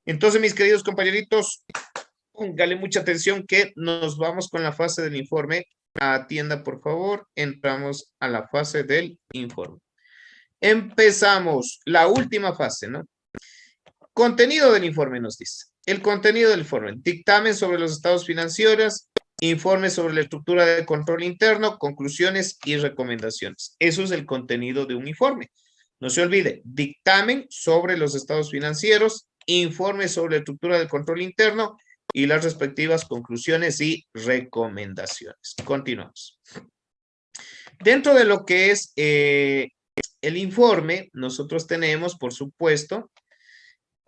Entonces, mis queridos compañeritos, póngale mucha atención que nos vamos con la fase del informe. Atienda, por favor. Entramos a la fase del informe. Empezamos la última fase, ¿no? Contenido del informe nos dice. El contenido del informe. Dictamen sobre los estados financieros, informe sobre la estructura de control interno, conclusiones y recomendaciones. Eso es el contenido de un informe. No se olvide, dictamen sobre los estados financieros, informe sobre la estructura del control interno y las respectivas conclusiones y recomendaciones. Continuamos. Dentro de lo que es el informe, nosotros tenemos, por supuesto,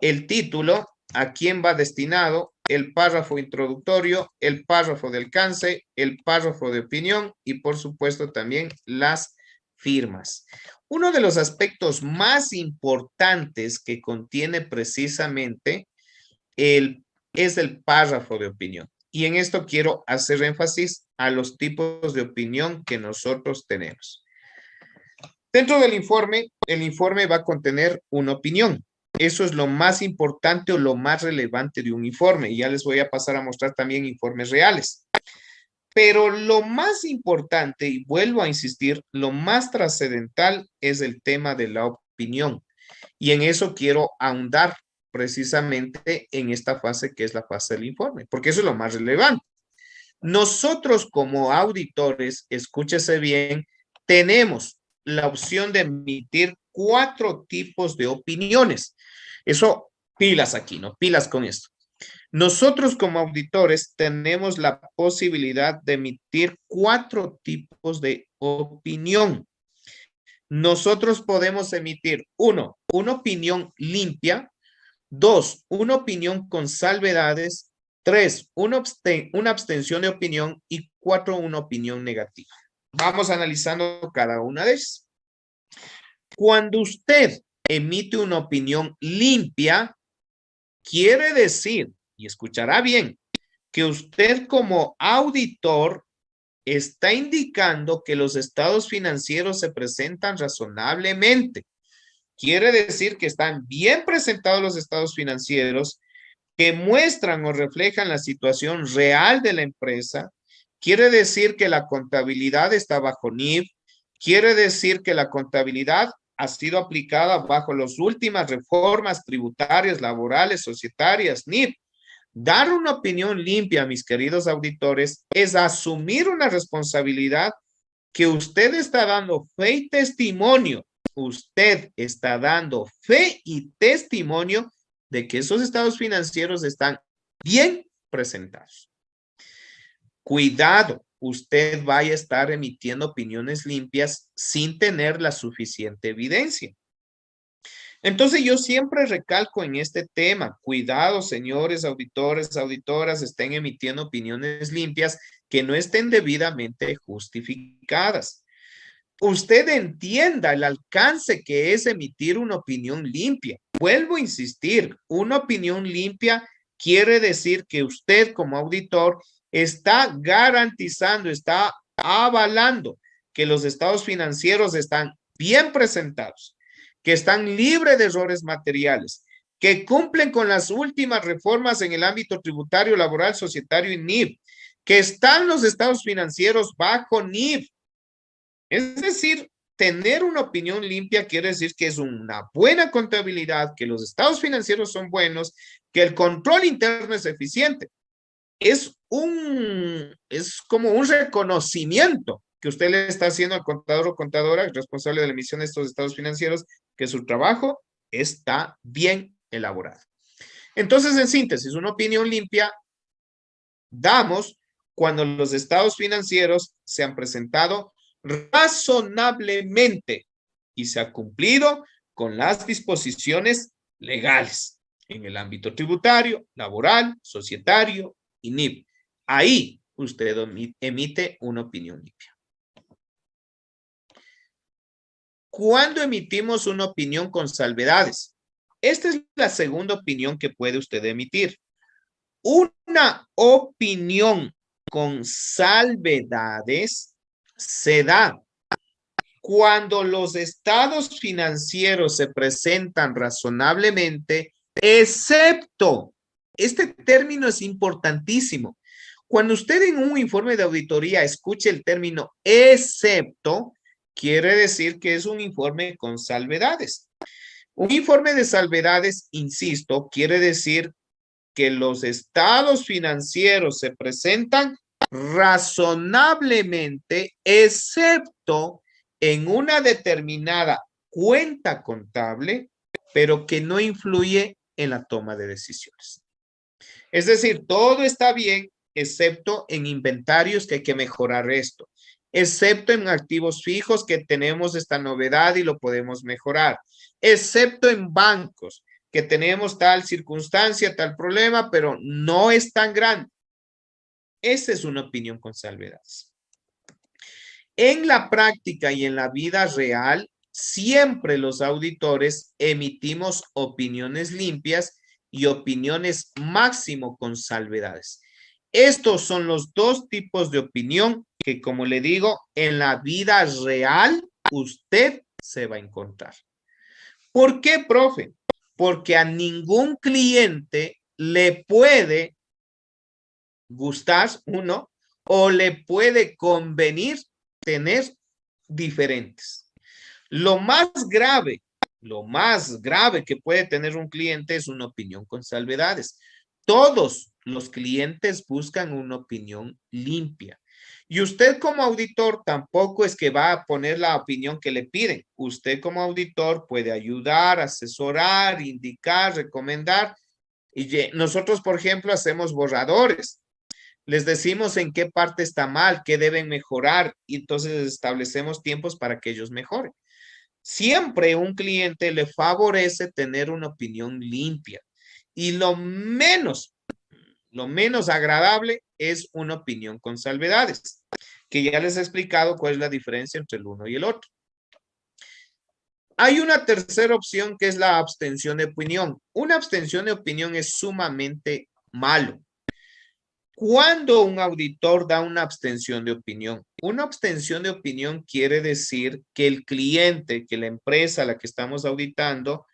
el título, a quién va destinado, el párrafo introductorio, el párrafo de alcance, el párrafo de opinión y, por supuesto, también las firmas. Uno de los aspectos más importantes que contiene precisamente es el párrafo de opinión. Y en esto quiero hacer énfasis a los tipos de opinión que nosotros tenemos. Dentro del informe, el informe va a contener una opinión. Eso es lo más importante o lo más relevante de un informe. Y ya les voy a pasar a mostrar también informes reales. Pero lo más importante, y vuelvo a insistir, lo más trascendental es el tema de la opinión. Y en eso quiero ahondar precisamente en esta fase que es la fase del informe, porque eso es lo más relevante. Nosotros como auditores, escúchese bien, tenemos la opción de emitir 4 tipos de opiniones. Eso, pilas aquí, ¿no? Pilas con esto. Nosotros como auditores tenemos la posibilidad de emitir 4 tipos de opinión. Nosotros podemos emitir, 1, una opinión limpia, 2, una opinión con salvedades, 3, una abstención de opinión y 4, una opinión negativa. Vamos analizando cada una de ellas. Cuando usted emite una opinión limpia, quiere decir, y escuchará bien, que usted como auditor está indicando que los estados financieros se presentan razonablemente. Quiere decir que están bien presentados los estados financieros, que muestran o reflejan la situación real de la empresa. Quiere decir que la contabilidad está bajo NIF. Quiere decir que la contabilidad ha sido aplicada bajo las últimas reformas tributarias, laborales, societarias, NIF. Dar una opinión limpia, mis queridos auditores, es asumir una responsabilidad que usted está dando fe y testimonio. Usted está dando fe y testimonio de que esos estados financieros están bien presentados. Cuidado, usted vaya a estar emitiendo opiniones limpias sin tener la suficiente evidencia. Entonces yo siempre recalco en este tema, cuidado señores auditores, auditoras, estén emitiendo opiniones limpias que no estén debidamente justificadas. Usted entienda el alcance que es emitir una opinión limpia. Vuelvo a insistir, una opinión limpia quiere decir que usted como auditor está garantizando, está avalando que los estados financieros están bien presentados, que están libres de errores materiales, que cumplen con las últimas reformas en el ámbito tributario, laboral, societario y NIF, que están los estados financieros bajo NIF. Es decir, tener una opinión limpia quiere decir que es una buena contabilidad, que los estados financieros son buenos, que el control interno es eficiente. Es como un reconocimiento que usted le está haciendo al contador o contadora responsable de la emisión de estos estados financieros, que su trabajo está bien elaborado. Entonces, en síntesis, una opinión limpia damos cuando los estados financieros se han presentado razonablemente y se ha cumplido con las disposiciones legales en el ámbito tributario, laboral, societario y NIF. Ahí usted emite una opinión limpia. ¿Cuándo emitimos una opinión con salvedades? Esta es la segunda opinión que puede usted emitir. Una opinión con salvedades se da cuando los estados financieros se presentan razonablemente excepto, este término es importantísimo. Cuando usted en un informe de auditoría escuche el término excepto, quiere decir que es un informe con salvedades. Un informe de salvedades, insisto, quiere decir que los estados financieros se presentan razonablemente, excepto en una determinada cuenta contable, pero que no influye en la toma de decisiones. Es decir, todo está bien, excepto en inventarios que hay que mejorar esto, excepto en activos fijos que tenemos esta novedad y lo podemos mejorar, excepto en bancos que tenemos tal circunstancia, tal problema, pero no es tan grande. Esa es una opinión con salvedades. En la práctica y en la vida real, siempre los auditores emitimos opiniones limpias y opiniones máximo con salvedades. Estos son los dos tipos de opinión que, como le digo, en la vida real usted se va a encontrar. ¿Por qué, profe? Porque a ningún cliente le puede gustar uno o le puede convenir tener diferentes. Lo más grave que puede tener un cliente es una opinión con salvedades. Todos los clientes buscan una opinión limpia. Y usted como auditor tampoco es que va a poner la opinión que le piden. Usted como auditor puede ayudar, asesorar, indicar, recomendar. Y nosotros, por ejemplo, hacemos borradores. Les decimos en qué parte está mal, qué deben mejorar y entonces establecemos tiempos para que ellos mejoren. Siempre un cliente le favorece tener una opinión limpia y lo menos agradable es una opinión con salvedades, que ya les he explicado cuál es la diferencia entre el uno y el otro. Hay una tercera opción que es la abstención de opinión. Una abstención de opinión es sumamente malo. ¿Cuándo un auditor da una abstención de opinión? Una abstención de opinión quiere decir que el cliente, que la empresa a la que estamos auditando,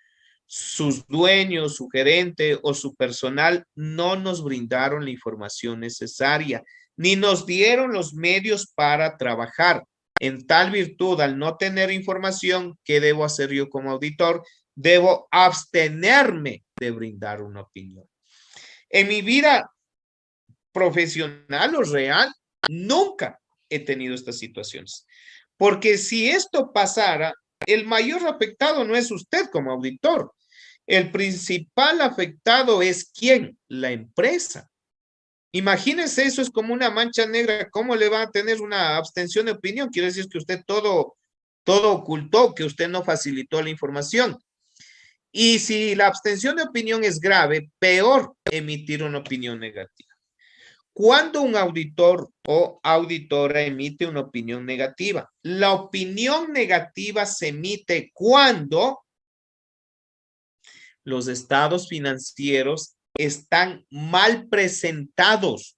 sus dueños, su gerente o su personal no nos brindaron la información necesaria, ni nos dieron los medios para trabajar. En tal virtud, al no tener información, ¿qué debo hacer yo como auditor? Debo abstenerme de brindar una opinión. En mi vida profesional o real, nunca he tenido estas situaciones. Porque si esto pasara, el mayor afectado no es usted como auditor. El principal afectado es ¿quién? La empresa. Imagínense, eso es como una mancha negra. ¿Cómo le va a tener una abstención de opinión? Quiere decir que usted todo ocultó, que usted no facilitó la información. Y si la abstención de opinión es grave, peor emitir una opinión negativa. Cuando un auditor o auditora emite una opinión negativa, la opinión negativa se emite cuando los estados financieros están mal presentados.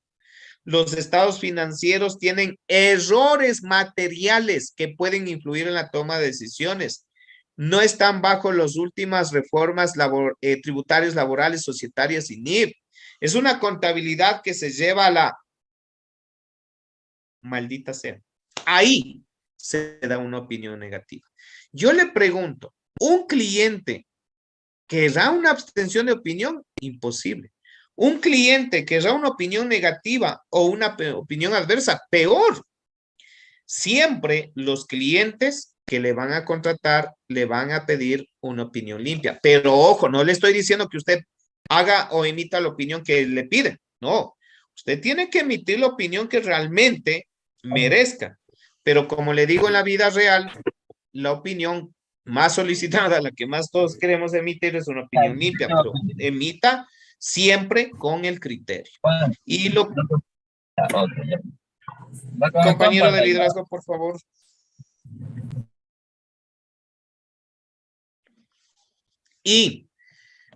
Los estados financieros tienen errores materiales que pueden influir en la toma de decisiones. No están bajo las últimas reformas tributarias, laborales, societarias y NIF. Es una contabilidad que se lleva a la maldita sea. Ahí se da una opinión negativa. Yo le pregunto, ¿un cliente querrá una abstención de opinión? Imposible. Un cliente querrá una opinión negativa o una opinión adversa, peor. Siempre los clientes que le van a contratar le van a pedir una opinión limpia. Pero ojo, no le estoy diciendo que usted haga o emita la opinión que le piden. No, usted tiene que emitir la opinión que realmente merezca. Pero como le digo en la vida real, la opinión más solicitada, la que más todos queremos emitir, es una opinión limpia, pero emita siempre con el criterio. Y lo... Compañero de liderazgo, por favor. Y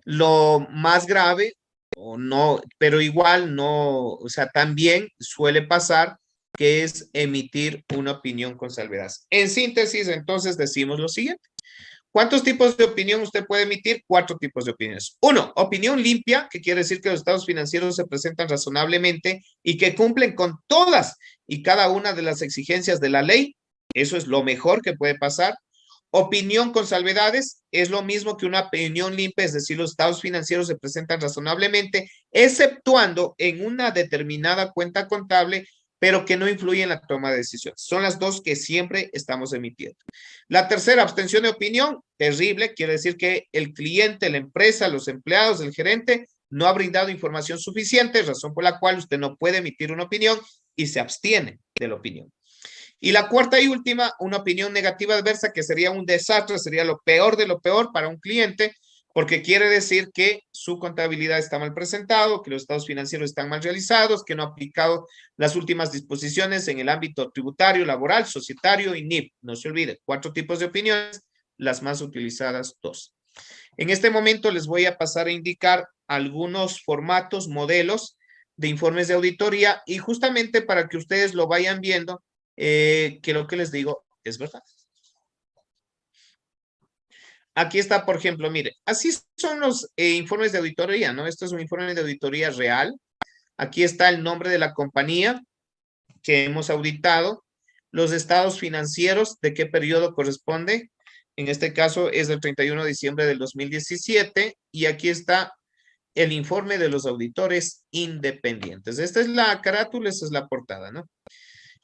lo más grave, o no, pero igual no, o sea, también suele pasar que es emitir una opinión con salvedades. En síntesis, entonces decimos lo siguiente. ¿Cuántos tipos de opinión usted puede emitir? 4 tipos de opiniones. 1, opinión limpia, que quiere decir que los estados financieros se presentan razonablemente y que cumplen con todas y cada una de las exigencias de la ley. Eso es lo mejor que puede pasar. Opinión con salvedades es lo mismo que una opinión limpia, es decir, los estados financieros se presentan razonablemente, exceptuando en una determinada cuenta contable, pero que no influye en la toma de decisiones. Son las dos que siempre estamos emitiendo. La tercera, abstención de opinión, terrible, quiere decir que el cliente, la empresa, los empleados, el gerente no ha brindado información suficiente, razón por la cual usted no puede emitir una opinión y se abstiene de la opinión. Y la cuarta y última, una opinión negativa adversa, que sería un desastre, sería lo peor de lo peor para un cliente, porque quiere decir que su contabilidad está mal presentado, que los estados financieros están mal realizados, que no ha aplicado las últimas disposiciones en el ámbito tributario, laboral, societario y NIF. No se olvide, 4 tipos de opiniones, las más utilizadas 2. En este momento les voy a pasar a indicar algunos formatos, modelos de informes de auditoría y justamente para que ustedes lo vayan viendo, que lo que les digo es verdad. Aquí está, por ejemplo, mire, así son los informes de auditoría, ¿no? Esto es un informe de auditoría real. Aquí está el nombre de la compañía que hemos auditado, los estados financieros, de qué periodo corresponde. En este caso es del 31 de diciembre del 2017 y aquí está el informe de los auditores independientes. Esta es la carátula, esta es la portada, ¿no?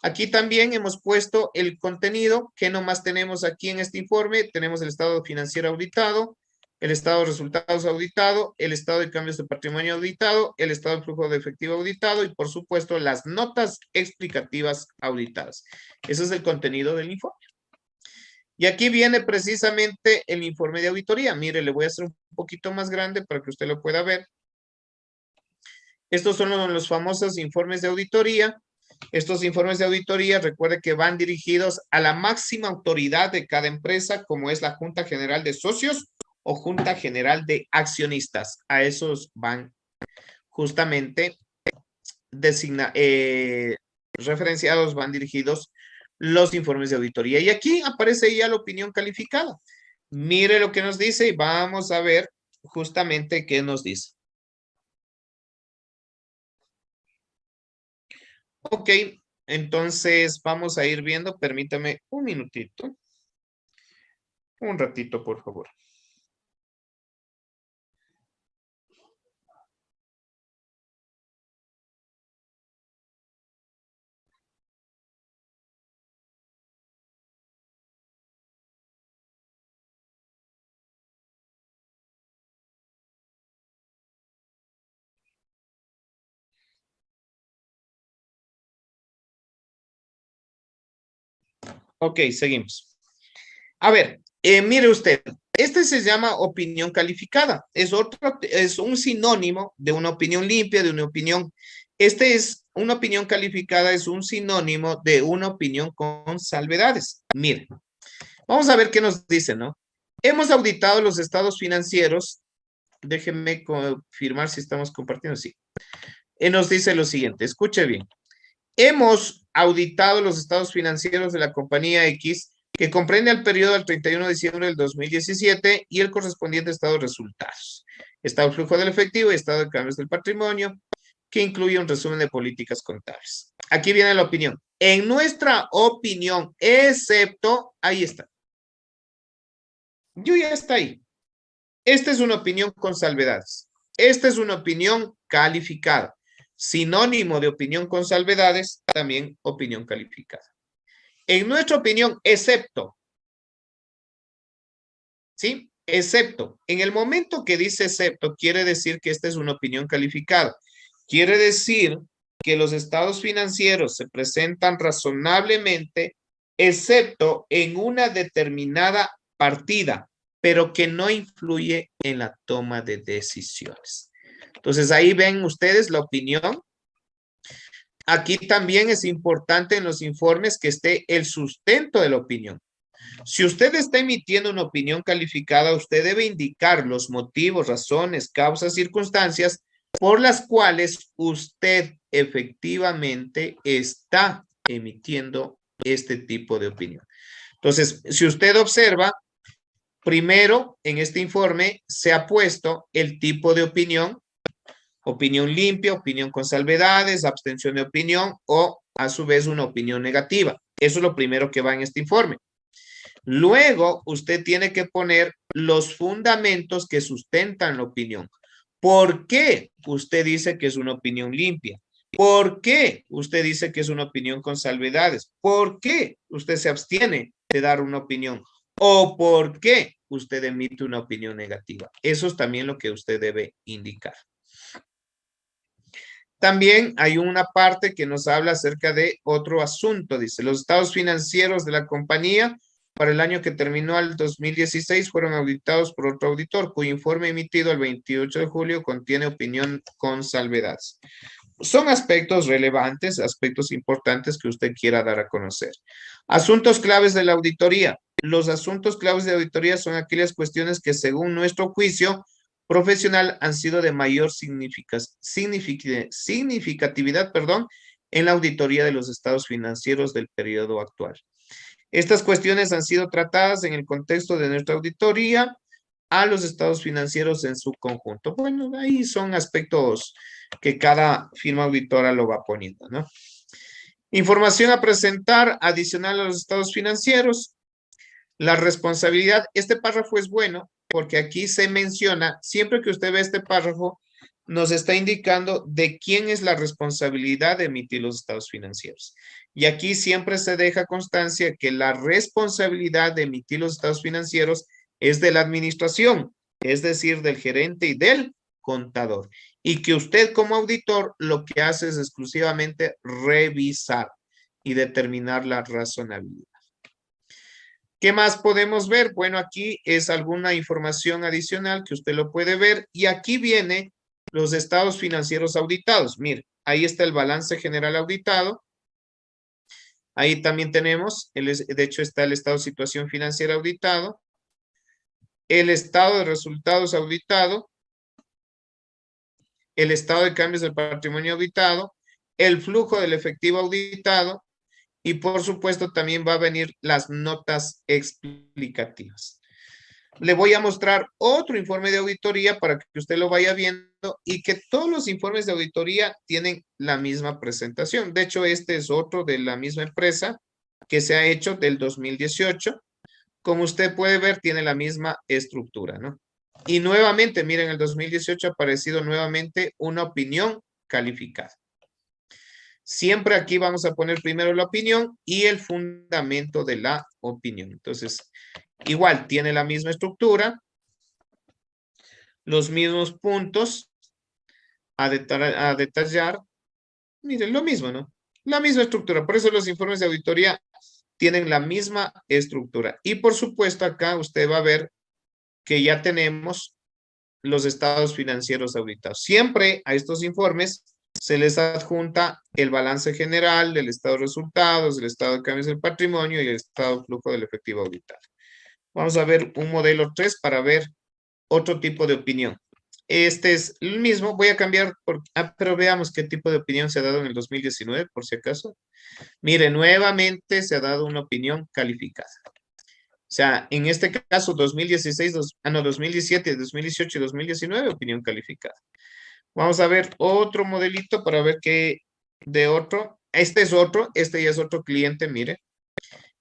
Aquí también hemos puesto el contenido que nomás tenemos aquí en este informe. Tenemos el estado financiero auditado, el estado de resultados auditado, el estado de cambios de patrimonio auditado, el estado de flujo de efectivo auditado y por supuesto las notas explicativas auditadas. Ese es el contenido del informe. Y aquí viene precisamente el informe de auditoría. Mire, le voy a hacer un poquito más grande para que usted lo pueda ver. Estos son los famosos informes de auditoría. Estos informes de auditoría, recuerde que van dirigidos a la máxima autoridad de cada empresa, como es la Junta General de Socios o Junta General de Accionistas. A esos van justamente referenciados, van dirigidos los informes de auditoría. Y aquí aparece ya la opinión calificada. Mire lo que nos dice y vamos a ver justamente qué nos dice. Ok, entonces vamos a ir viendo, permítame un minutito. Un ratito, por favor. Ok, seguimos. A ver, mire usted, este se llama opinión calificada. Es un sinónimo de una opinión limpia, de una opinión. Una opinión calificada, es un sinónimo de una opinión con salvedades. Mire, vamos a ver qué nos dice, ¿no? Hemos auditado los estados financieros. Déjenme confirmar si estamos compartiendo. Sí. Nos dice lo siguiente, escuche bien. Hemos auditado los estados financieros de la compañía X, que comprende el periodo del 31 de diciembre del 2017 y el correspondiente estado de resultados, estado de flujo del efectivo y estado de cambios del patrimonio, que incluye un resumen de políticas contables. Aquí viene la opinión. En nuestra opinión, excepto, ahí está. Yo ya está ahí. Esta es una opinión con salvedades. Esta es una opinión calificada. Sinónimo de opinión con salvedades, también opinión calificada. En nuestra opinión, excepto, ¿sí? Excepto. En el momento que dice excepto, quiere decir que esta es una opinión calificada. Quiere decir que los estados financieros se presentan razonablemente, excepto en una determinada partida, pero que no influye en la toma de decisiones. Entonces, ahí ven ustedes la opinión. Aquí también es importante en los informes que esté el sustento de la opinión. Si usted está emitiendo una opinión calificada, usted debe indicar los motivos, razones, causas, circunstancias por las cuales usted efectivamente está emitiendo este tipo de opinión. Entonces, si usted observa, Primero, en este informe se ha puesto el tipo de opinión: opinión limpia, opinión con salvedades, abstención de opinión o a su vez una opinión negativa. Eso es lo primero que va en este informe. Luego, usted tiene que poner los fundamentos que sustentan la opinión. ¿Por qué usted dice que es una opinión limpia? ¿Por qué usted dice que es una opinión con salvedades? ¿Por qué usted se abstiene de dar una opinión? ¿O por qué usted emite una opinión negativa? Eso es también lo que usted debe indicar. También hay una parte que nos habla acerca de otro asunto. Dice, los estados financieros de la compañía para el año que terminó el 2016 fueron auditados por otro auditor, cuyo informe emitido el 28 de julio contiene opinión con salvedades. Son aspectos relevantes, aspectos importantes que usted quiera dar a conocer. Asuntos claves de la auditoría. Los asuntos claves de auditoría son aquellas cuestiones que, según nuestro juicio profesional, han sido de mayor significatividad, en la auditoría de los estados financieros del periodo actual. Estas cuestiones han sido tratadas en el contexto de nuestra auditoría a los estados financieros en su conjunto. Bueno, ahí son aspectos que cada firma auditora lo va poniendo, ¿no? Información a presentar adicional a los estados financieros. La responsabilidad, este párrafo es bueno porque aquí se menciona, siempre que usted ve este párrafo, nos está indicando de quién es la responsabilidad de emitir los estados financieros. Y aquí siempre se deja constancia que la responsabilidad de emitir los estados financieros es de la administración, es decir, del gerente y del contador. Y que usted como auditor lo que hace es exclusivamente revisar y determinar la razonabilidad. ¿Qué más podemos ver? Bueno, aquí es alguna información adicional que usted lo puede ver y aquí viene los estados financieros auditados. Mire, ahí está el balance general auditado. Ahí también tenemos, de hecho está el estado de situación financiera auditado, el estado de resultados auditado, el estado de cambios del patrimonio auditado, el flujo del efectivo auditado y por supuesto también va a venir las notas explicativas. Le voy a mostrar otro informe de auditoría para que usted lo vaya viendo y que todos los informes de auditoría tienen la misma presentación. De hecho, este es otro de la misma empresa que se ha hecho del 2018. Como usted puede ver, tiene la misma estructura, ¿no? Y nuevamente, miren, en el 2018 ha aparecido nuevamente una opinión calificada. Siempre aquí vamos a poner primero la opinión y el fundamento de la opinión. Entonces, igual, tiene la misma estructura, los mismos puntos a detallar. Miren, lo mismo, ¿no? La misma estructura. Por eso los informes de auditoría tienen la misma estructura. Y por supuesto, acá usted va a ver que ya tenemos los estados financieros auditados. Siempre a estos informes se les adjunta el balance general del estado de resultados, el estado de cambios del patrimonio y el estado de flujo del efectivo auditado. Vamos a ver un modelo 3 para ver otro tipo de opinión. Este es el mismo, voy a cambiar, pero veamos qué tipo de opinión se ha dado en el 2019, por si acaso. Mire, nuevamente se ha dado una opinión calificada. O sea, en este caso, 2016, 2017, 2018 y 2019, opinión calificada. Vamos a ver otro modelito para ver qué de otro. Este es otro, este ya es otro cliente, mire.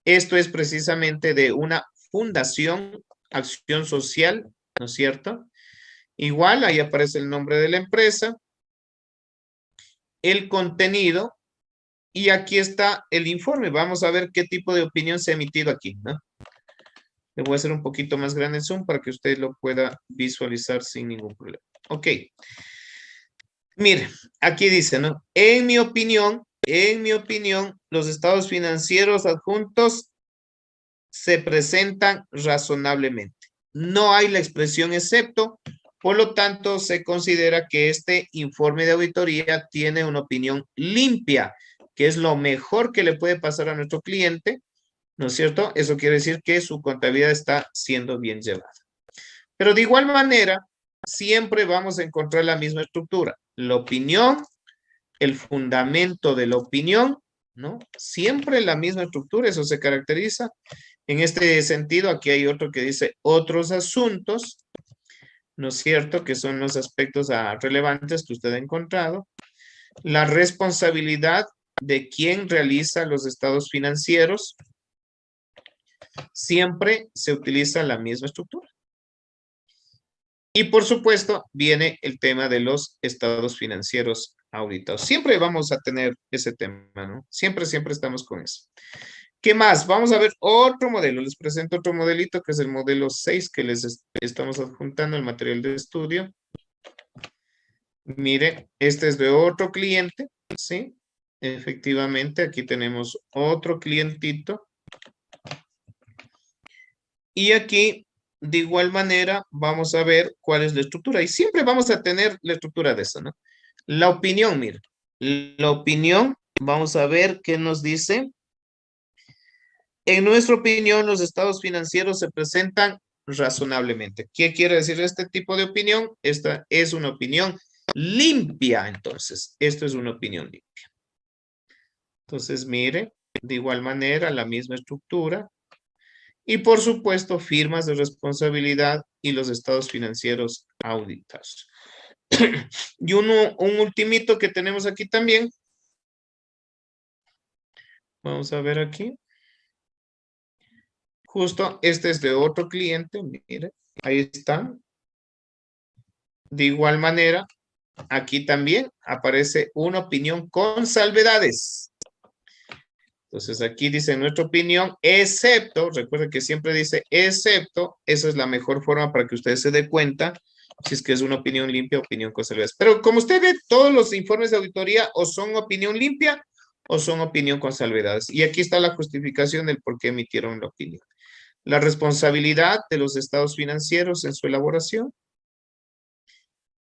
Esto es precisamente de una fundación, acción social, ¿no es cierto? Igual, ahí aparece el nombre de la empresa, el contenido, y aquí está el informe. Vamos a ver qué tipo de opinión se ha emitido aquí, ¿no? Le voy a hacer un poquito más grande el zoom para que usted lo pueda visualizar sin ningún problema. Ok. Mire, aquí dice, ¿no? En mi opinión, los estados financieros adjuntos se presentan razonablemente. No hay la expresión excepto, por lo tanto, se considera que este informe de auditoría tiene una opinión limpia, que es lo mejor que le puede pasar a nuestro cliente, ¿no es cierto? Eso quiere decir que su contabilidad está siendo bien llevada. Pero de igual manera, siempre vamos a encontrar la misma estructura. La opinión, el fundamento de la opinión, ¿no? Siempre la misma estructura, eso se caracteriza. En este sentido, aquí hay otro que dice otros asuntos, ¿no es cierto? Que son los aspectos relevantes que usted ha encontrado. La responsabilidad de quien realiza los estados financieros. Siempre se utiliza la misma estructura. Y por supuesto, viene el tema de los estados financieros auditados. Siempre vamos a tener ese tema, ¿no? Siempre estamos con eso. ¿Qué más? Vamos a ver otro modelo. Les presento otro modelito que es el modelo 6 que les estamos adjuntando el material de estudio. Mire, este es de otro cliente, ¿sí? Efectivamente, aquí tenemos otro clientito. Y aquí, de igual manera, vamos a ver cuál es la estructura. Y siempre vamos a tener la estructura de eso, ¿no? La opinión, mire. La opinión, vamos a ver qué nos dice. En nuestra opinión, los estados financieros se presentan razonablemente. ¿Qué quiere decir este tipo de opinión? Esta es una opinión limpia, entonces. Esto es una opinión limpia. Entonces, mire, de igual manera, la misma estructura. Y por supuesto, firmas de responsabilidad y los estados financieros auditados. Y un ultimito que tenemos aquí también. Vamos a ver aquí. Justo, este es de otro cliente, mire, ahí está. De igual manera, aquí también aparece una opinión con salvedades. Entonces aquí dice nuestra opinión, excepto, recuerden que siempre dice excepto, esa es la mejor forma para que ustedes se den cuenta si es que es una opinión limpia, opinión con salvedades. Pero como usted ve, todos los informes de auditoría o son opinión limpia o son opinión con salvedades. Y aquí está la justificación del por qué emitieron la opinión. La responsabilidad de los estados financieros en su elaboración.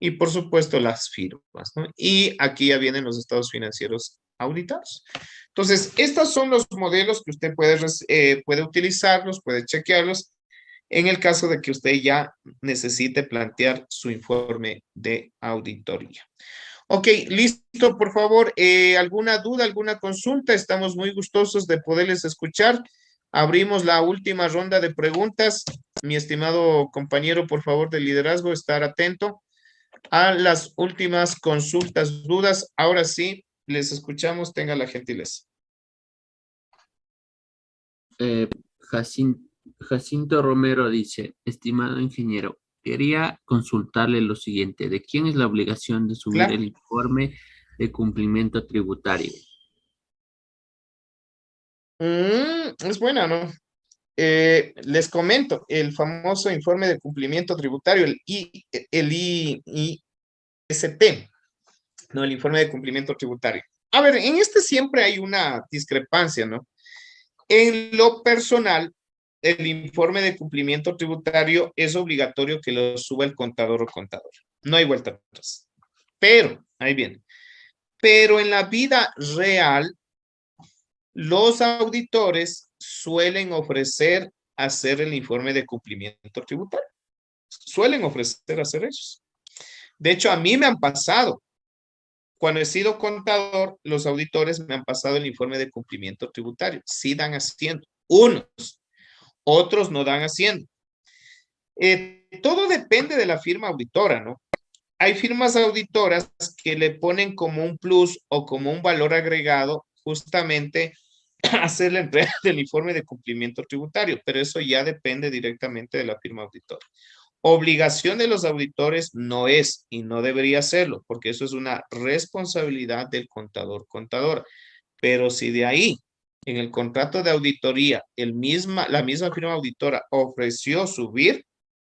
Y por supuesto las firmas, ¿no? Y aquí ya vienen los estados financieros auditados. Entonces, estos son los modelos que usted puede utilizarlos, puede chequearlos en el caso de que usted ya necesite plantear su informe de auditoría. Ok, listo, por favor. ¿Alguna duda, alguna consulta? Estamos muy gustosos de poderles escuchar. Abrimos la última ronda de preguntas. Mi estimado compañero, por favor, de liderazgo, estar atento a las últimas consultas, dudas. Ahora sí, les escuchamos, tenga la gentileza. Jacinto Romero dice, estimado ingeniero, quería consultarle lo siguiente, ¿de quién es la obligación de subir Claro. el informe de cumplimiento tributario? Es buena, ¿no? Les comento, el famoso informe de cumplimiento tributario, el IST, ¿no? El informe de cumplimiento tributario. A ver, en este siempre hay una discrepancia, ¿no? En lo personal, el informe de cumplimiento tributario es obligatorio que lo suba el contador o contador. No hay vuelta atrás. Pero, ahí viene. Pero en la vida real, los auditores suelen ofrecer hacer el informe de cumplimiento tributario. Suelen ofrecer hacer eso. De hecho, a mí me han pasado. Cuando he sido contador, los auditores me han pasado el informe de cumplimiento tributario. Sí dan haciendo. Unos, otros no dan haciendo. Todo depende de la firma auditora, ¿no? Hay firmas auditoras que le ponen como un plus o como un valor agregado justamente hacer la entrega del informe de cumplimiento tributario, pero eso ya depende directamente de la firma auditora. Obligación de los auditores no es y no debería serlo, porque eso es una responsabilidad del contador. Pero si de ahí, en el contrato de auditoría, la misma firma auditora ofreció subir,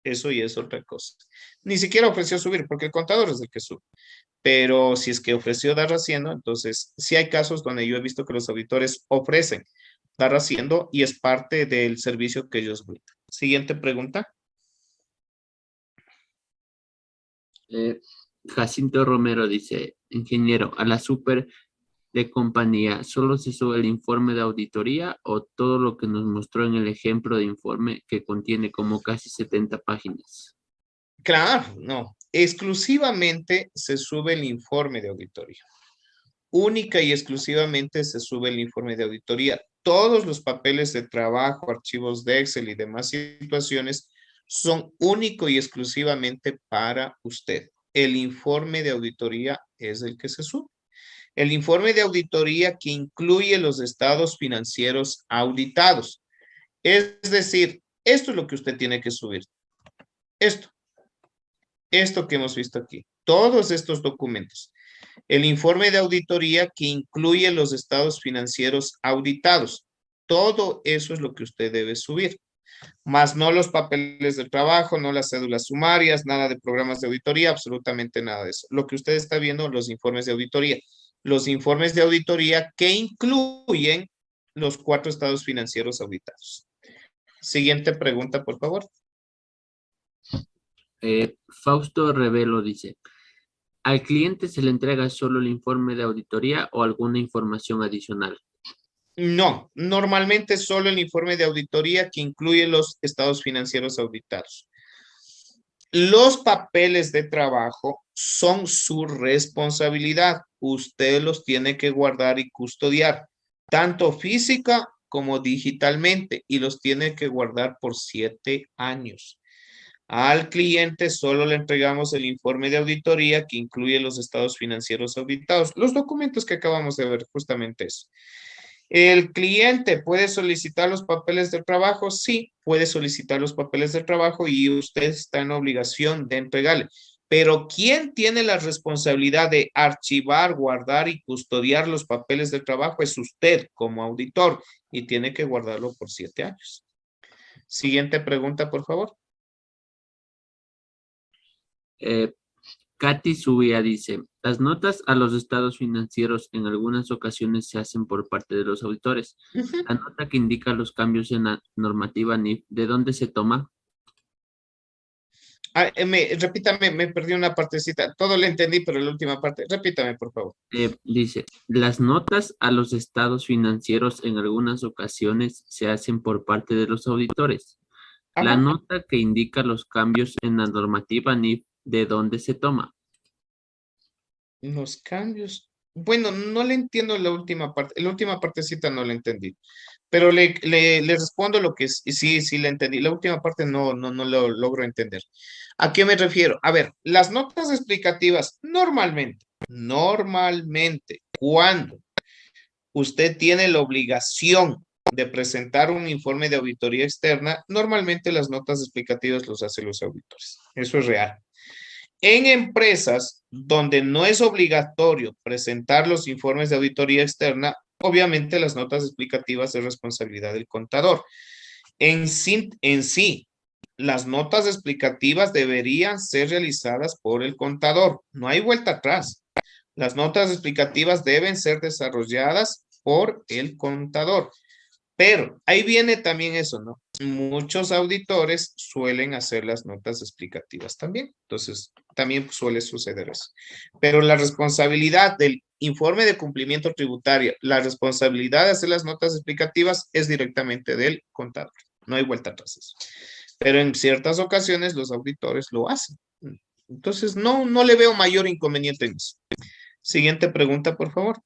eso ya es otra cosa. Ni siquiera ofreció subir, porque el contador es el que sube. Pero si es que ofreció dar haciendo, entonces sí hay casos donde yo he visto que los auditores ofrecen dar haciendo y es parte del servicio que ellos brindan. Siguiente pregunta. Jacinto Romero dice, ingeniero, a la super de compañía, ¿solo se sube el informe de auditoría o todo lo que nos mostró en el ejemplo de informe que contiene como casi 70 páginas? Claro, no. Exclusivamente se sube el informe de auditoría. única y exclusivamente se sube el informe de auditoría. Todos los papeles de trabajo, archivos de Excel y demás situaciones son único y exclusivamente para usted. El informe de auditoría es el que se sube. El informe de auditoría que incluye los estados financieros auditados. Es decir, esto es lo que usted tiene que subir. Esto que hemos visto aquí. Todos estos documentos. El informe de auditoría que incluye los estados financieros auditados. Todo eso es lo que usted debe subir. Más no los papeles de trabajo, no las cédulas sumarias, nada de programas de auditoría, absolutamente nada de eso. Lo que usted está viendo, los informes de auditoría. Los informes de auditoría que incluyen los 4 estados financieros auditados. Siguiente pregunta, por favor. Fausto Revelo dice, ¿al cliente se le entrega solo el informe de auditoría o alguna información adicional? No, normalmente solo el informe de auditoría que incluye los estados financieros auditados. Los papeles de trabajo son su responsabilidad. Usted los tiene que guardar y custodiar, tanto física como digitalmente, y los tiene que guardar por 7 años. Al cliente solo le entregamos el informe de auditoría que incluye los estados financieros auditados, los documentos que acabamos de ver, justamente eso. ¿El cliente puede solicitar los papeles de trabajo? Sí, puede solicitar los papeles de trabajo y usted está en obligación de entregarle. Pero ¿quién tiene la responsabilidad de archivar, guardar y custodiar los papeles de trabajo? Es usted como auditor y tiene que guardarlo por 7 años. Siguiente pregunta, por favor. Katy Subía dice, las notas a los estados financieros en algunas ocasiones se hacen por parte de los auditores. La nota que indica los cambios en la normativa NIF, ¿de dónde se toma? Repítame, me perdí una partecita. Todo lo entendí, pero la última parte. Repítame, por favor. Dice, las notas a los estados financieros en algunas ocasiones se hacen por parte de los auditores. La Ajá. nota que indica los cambios en la normativa NIF, ¿de dónde se toma? Los cambios. Bueno, no le entiendo la última parte. La última partecita no la entendí. Pero le respondo lo que sí le entendí. La última parte no lo logro entender. ¿A qué me refiero? A ver, las notas explicativas normalmente, cuando usted tiene la obligación de presentar un informe de auditoría externa, normalmente las notas explicativas los hacen los auditores. Eso es real. En empresas donde no es obligatorio presentar los informes de auditoría externa, obviamente las notas explicativas es responsabilidad del contador. En sí, las notas explicativas deberían ser realizadas por el contador. No hay vuelta atrás. Las notas explicativas deben ser desarrolladas por el contador. Pero ahí viene también eso, ¿no? Muchos auditores suelen hacer las notas explicativas también. Entonces, también suele suceder eso. Pero la responsabilidad del informe de cumplimiento tributario, la responsabilidad de hacer las notas explicativas es directamente del contador. No hay vuelta atrás eso. Pero en ciertas ocasiones los auditores lo hacen. Entonces, no le veo mayor inconveniente en eso. Siguiente pregunta, por favor.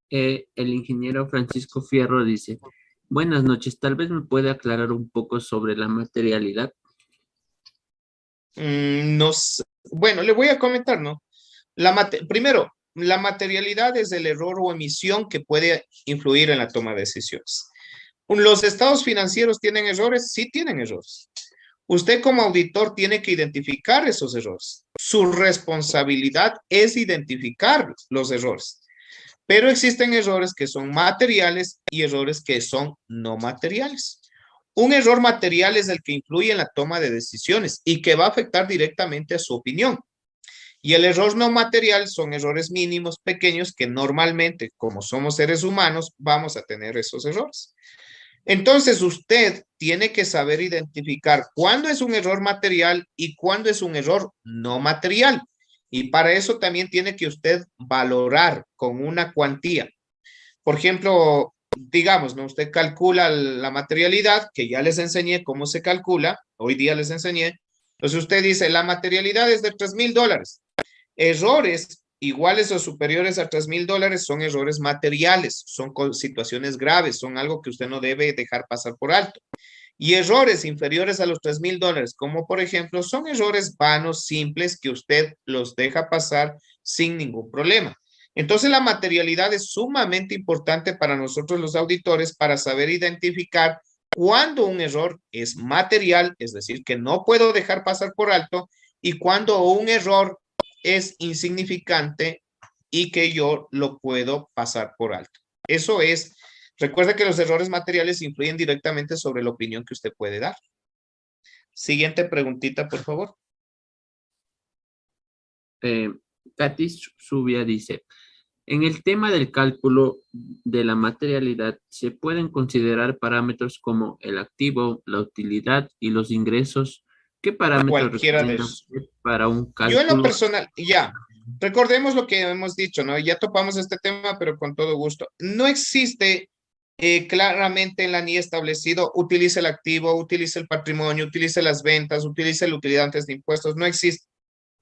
El ingeniero Francisco Fierro dice, buenas noches, tal vez me puede aclarar un poco sobre la materialidad. No sé. Bueno, le voy a comentar, ¿no? Primero, la materialidad es el error o emisión que puede influir en la toma de decisiones. ¿Los estados financieros tienen errores? Sí tienen errores. Usted como auditor tiene que identificar esos errores. Su responsabilidad es identificar los errores. Pero existen errores que son materiales y errores que son no materiales. Un error material es el que influye en la toma de decisiones y que va a afectar directamente a su opinión. Y el error no material son errores mínimos, pequeños, que normalmente, como somos seres humanos, vamos a tener esos errores. Entonces, usted tiene que saber identificar cuándo es un error material y cuándo es un error no material. Y para eso también tiene que usted valorar con una cuantía. Por ejemplo, digamos, ¿no? Usted calcula la materialidad, que ya les enseñé cómo se calcula, hoy día les enseñé. Entonces usted dice, la materialidad es de $3,000. Errores iguales o superiores a $3,000 son errores materiales, son situaciones graves, son algo que usted no debe dejar pasar por alto. Y errores inferiores a los $3,000, como por ejemplo, son errores vanos, simples, que usted los deja pasar sin ningún problema. Entonces, la materialidad es sumamente importante para nosotros los auditores para saber identificar cuándo un error es material, es decir, que no puedo dejar pasar por alto, y cuándo un error es insignificante y que yo lo puedo pasar por alto. Eso es. Recuerda que los errores materiales influyen directamente sobre la opinión que usted puede dar. Siguiente preguntita, por favor. Katy Subia dice, en el tema del cálculo de la materialidad, ¿se pueden considerar parámetros como el activo, la utilidad y los ingresos? ¿Qué parámetros Cualquiera de recomiendan esos. para un Yo en lo cálculo? personal, ya, recordemos lo que hemos dicho, ¿no? Ya topamos este tema, pero con todo gusto. No existe claramente en la NIE establecido, utilice el activo, utilice el patrimonio, utilice las ventas, utilice la utilidad antes de impuestos. No existe.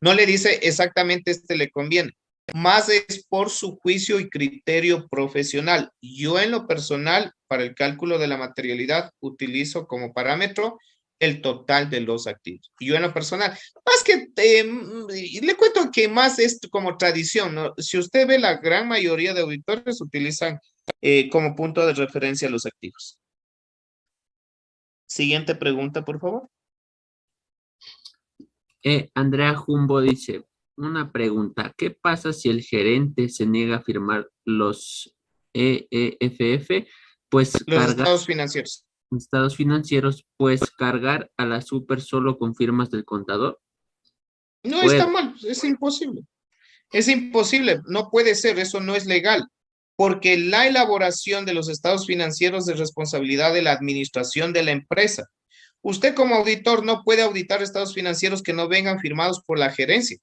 No le dice exactamente este le conviene. Más es por su juicio y criterio profesional. Yo en lo personal, para el cálculo de la materialidad, utilizo como parámetro el total de los activos. Yo en lo personal, más que, le cuento que más es como tradición, ¿no? Si usted ve, la gran mayoría de auditores utilizan como punto de referencia los activos. Siguiente pregunta, por favor. Andrea Jumbo dice, una pregunta, ¿qué pasa si el gerente se niega a firmar los EFF? Pues Los cargar estados financieros. estados financieros, pues cargar a la super solo con firmas del contador. No está Puede. mal, es imposible. Es imposible, no puede ser, eso no es legal, porque la elaboración de los estados financieros es responsabilidad de la administración de la empresa. Usted como auditor no puede auditar estados financieros que no vengan firmados por la gerencia.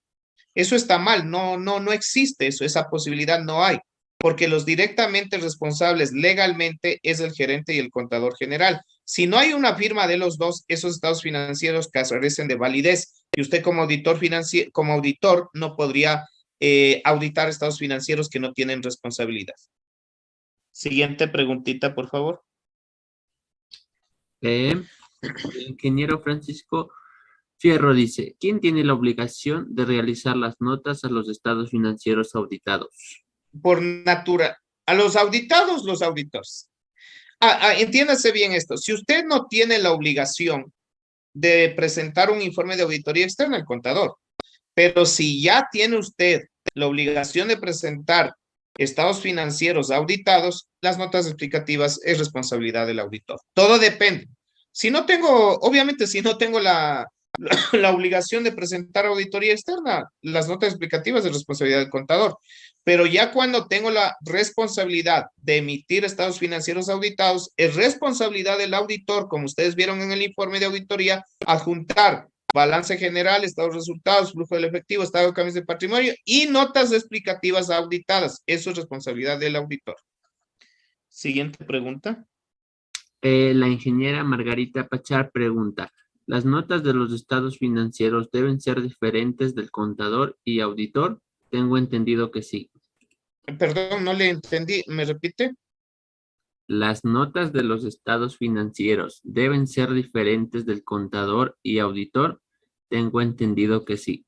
Eso está mal, no existe eso, esa posibilidad no hay, porque los directamente responsables legalmente es el gerente y el contador general. Si no hay una firma de los dos, esos estados financieros carecen de validez, y usted como auditor financiero, como auditor, no podría auditar estados financieros que no tienen responsabilidad. Siguiente preguntita, por favor. El ingeniero Francisco Fierro dice, ¿quién tiene la obligación de realizar las notas a los estados financieros auditados? Por natura, a los auditados, los auditores. Entiéndase bien esto. Si usted no tiene la obligación de presentar un informe de auditoría externa al contador, pero si ya tiene usted la obligación de presentar estados financieros auditados, las notas explicativas es responsabilidad del auditor. Todo depende. Si no tengo, obviamente, si no tengo la obligación de presentar auditoría externa, las notas explicativas es responsabilidad del contador. Pero ya cuando tengo la responsabilidad de emitir estados financieros auditados, es responsabilidad del auditor, como ustedes vieron en el informe de auditoría, adjuntar balance general, estado de resultados, flujo del efectivo, estado de cambios de patrimonio y notas explicativas auditadas. Eso es responsabilidad del auditor. Siguiente pregunta. La ingeniera Margarita Pachar pregunta, ¿las notas de los estados financieros deben ser diferentes del contador y auditor? Tengo entendido que sí. Perdón, no le entendí. ¿Me repite? ¿Las notas de los estados financieros deben ser diferentes del contador y auditor? Tengo entendido que sí.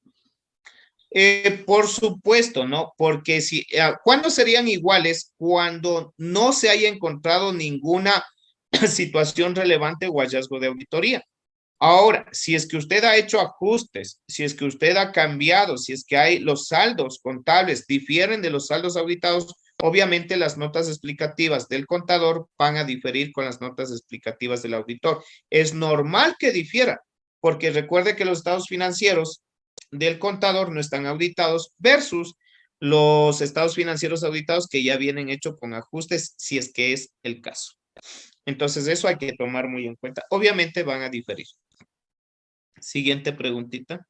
Por supuesto, ¿no? Porque si, ¿cuándo serían iguales? Cuando no se haya encontrado ninguna situación relevante o hallazgo de auditoría. Ahora, si es que usted ha hecho ajustes, si es que usted ha cambiado, si es que hay los saldos contables difieren de los saldos auditados, obviamente las notas explicativas del contador van a diferir con las notas explicativas del auditor. Es normal que difiera, porque recuerde que los estados financieros del contador no están auditados versus los estados financieros auditados que ya vienen hechos con ajustes, si es que es el caso. Entonces, eso hay que tomar muy en cuenta. Obviamente van a diferir. Siguiente preguntita.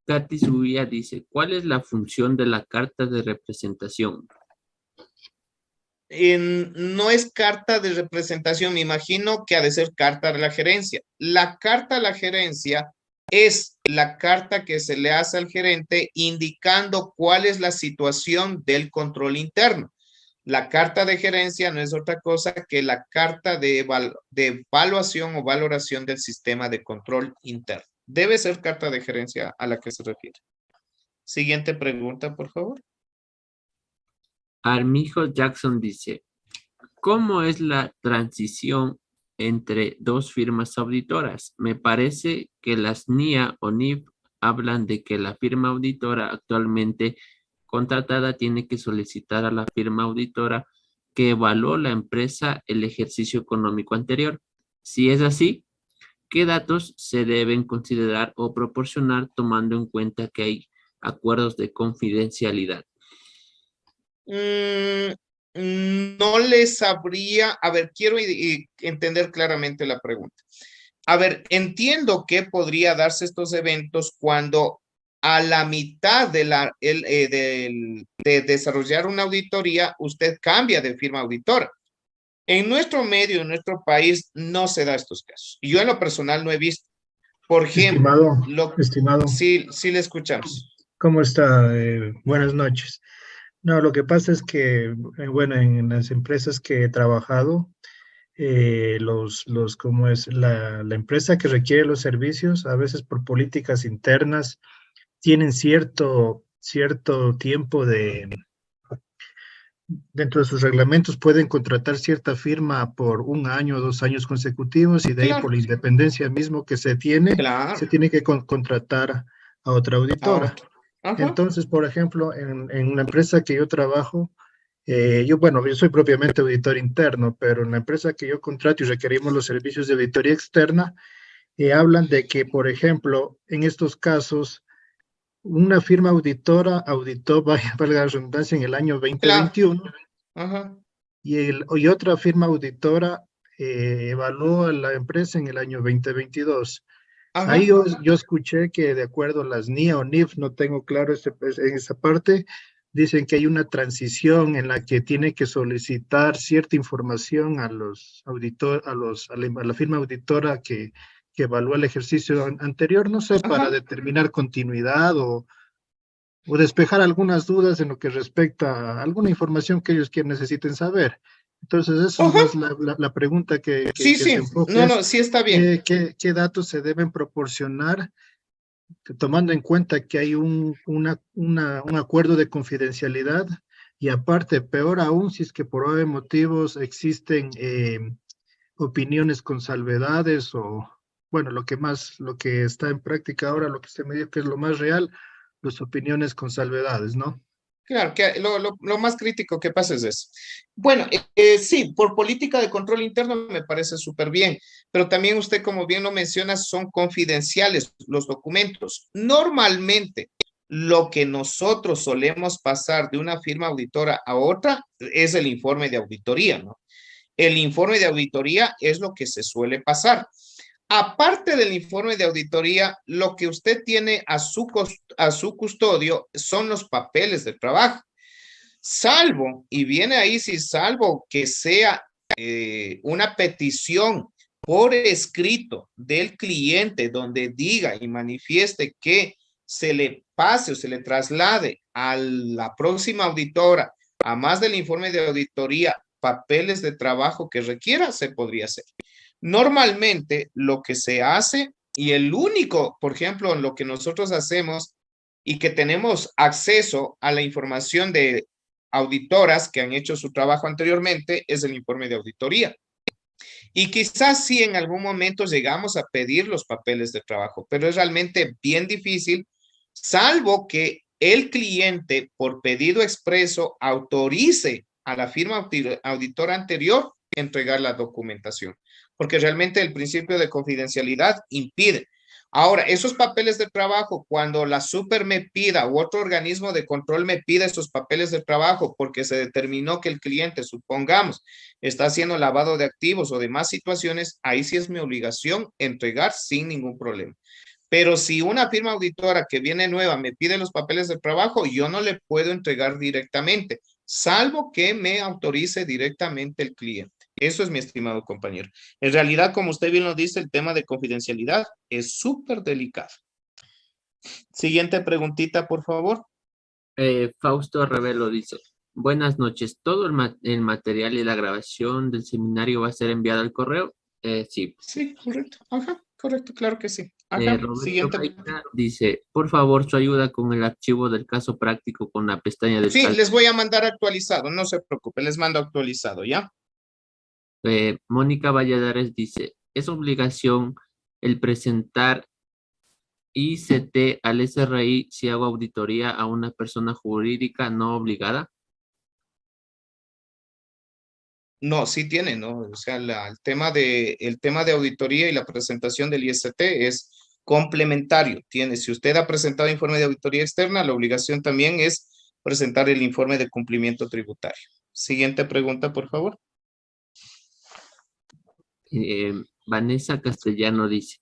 Katy Subía dice, ¿cuál es la función de la carta de representación? No es carta de representación, me imagino que ha de ser carta de la gerencia. La carta a la gerencia es la carta que se le hace al gerente indicando cuál es la situación del control interno. La carta de gerencia no es otra cosa que la carta de evaluación o valoración del sistema de control interno. Debe ser carta de gerencia a la que se refiere. Siguiente pregunta, por favor. Armijo Jackson dice, ¿cómo es la transición entre dos firmas auditoras? Me parece que las NIA o NIF hablan de que la firma auditora actualmente contratada tiene que solicitar a la firma auditora que evaluó la empresa el ejercicio económico anterior. Si es así, ¿qué datos se deben considerar o proporcionar tomando en cuenta que hay acuerdos de confidencialidad? No les sabría, a ver, quiero entender claramente la pregunta. A ver, entiendo que podría darse estos eventos cuando a la mitad de desarrollar una auditoría, usted cambia de firma auditora. En nuestro medio, en nuestro país, no se da estos casos. Yo en lo personal no he visto. Por ejemplo, Estimado, sí le escuchamos. ¿cómo está? Buenas noches. No, lo que pasa es que, bueno, en las empresas que he trabajado, ¿cómo es? La empresa que requiere los servicios, a veces por políticas internas, tienen cierto tiempo dentro de sus reglamentos, pueden contratar cierta firma por 1 año o 2 años consecutivos y de ahí Claro, por la independencia mismo que se tiene claro. que contratar a otra auditora. Otro. Ajá. Entonces, por ejemplo, en la empresa que yo trabajo, bueno, yo soy propiamente auditor interno, pero en la empresa que yo contrato y requerimos los servicios de auditoría externa, hablan de que, por ejemplo, en estos casos, una firma auditora auditó, valga la redundancia, en el año Claro. 2021 Ajá. y otra firma auditora evaluó a la empresa en el año 2022. Ahí Ajá. yo escuché que de acuerdo a las NIA o NIF, no tengo claro en esa parte, dicen que hay una transición en la que tiene que solicitar cierta información a los a la firma auditora que evalúa el ejercicio anterior, no sé, para Ajá. determinar continuidad o despejar algunas dudas en lo que respecta a alguna información que ellos necesiten saber. Entonces, eso es Ajá. más la pregunta Sí, que se sí. enfoca No, es no, sí está bien. qué datos se deben proporcionar, tomando en cuenta que hay un acuerdo de confidencialidad y aparte, peor aún, si es que por obvios motivos existen opiniones con salvedades o, bueno, lo que está en práctica ahora, lo que se me dice que es lo más real, las opiniones con salvedades, ¿no? Claro, que lo más crítico que pasa es eso. Bueno, sí, por política de control interno me parece súper bien, pero también usted, como bien lo menciona, son confidenciales los documentos. Normalmente, lo que nosotros solemos pasar de una firma auditora a otra es el informe de auditoría, ¿no? El informe de auditoría es lo que se suele pasar. Aparte del informe de auditoría, lo que usted tiene a su custodio son los papeles de trabajo. Salvo, y viene ahí si salvo que sea una petición por escrito del cliente donde diga y manifieste que se le pase o se le traslade a la próxima auditora, a más del informe de auditoría, papeles de trabajo que requiera, se podría hacer. Normalmente lo que se hace y el único, por ejemplo, en lo que nosotros hacemos y que tenemos acceso a la información de auditoras que han hecho su trabajo anteriormente es el informe de auditoría. Y quizás sí en algún momento llegamos a pedir los papeles de trabajo, pero es realmente bien difícil, salvo que el cliente por pedido expreso autorice a la firma auditora anterior entregar la documentación, porque realmente el principio de confidencialidad impide. Ahora, esos papeles de trabajo, cuando la super me pida u otro organismo de control me pida esos papeles de trabajo porque se determinó que el cliente, supongamos, está haciendo lavado de activos o demás situaciones, ahí sí es mi obligación entregar sin ningún problema. Pero si una firma auditora que viene nueva me pide los papeles de trabajo, yo no le puedo entregar directamente, salvo que me autorice directamente el cliente. Eso es mi estimado compañero. En realidad, como usted bien lo dice, el tema de confidencialidad es súper delicado. Siguiente preguntita, por favor. Fausto Revelo dice, buenas noches, ¿todo el material y la grabación del seminario va a ser enviado al correo? Sí. Sí, correcto. Ajá, correcto, claro que sí. Ajá, Roberto siguiente pregunta. Baita dice, por favor, su ayuda con el archivo del caso práctico con la pestaña del Sí, cálculo. les voy a mandar actualizado, no se preocupe, les mando actualizado, ¿ya? Mónica Valladares dice, ¿es obligación el presentar ICT al SRI si hago auditoría a una persona jurídica no obligada? No, sí tiene, ¿no? O sea, el tema de auditoría y la presentación del IST es complementario. Tiene, si usted ha presentado informe de auditoría externa, la obligación también es presentar el informe de cumplimiento tributario. Siguiente pregunta, por favor. Vanessa Castellano dice,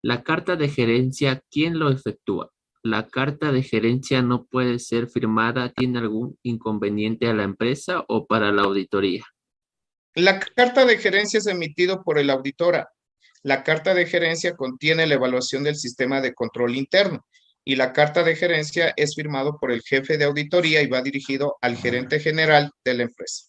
la carta de gerencia, ¿quién lo efectúa? ¿La carta de gerencia no puede ser firmada? ¿Tiene algún inconveniente a la empresa o para la auditoría? La carta de gerencia es emitido por el auditora. La carta de gerencia contiene la evaluación del sistema de control interno y la carta de gerencia es firmado por el jefe de auditoría y va dirigido al gerente general de la empresa.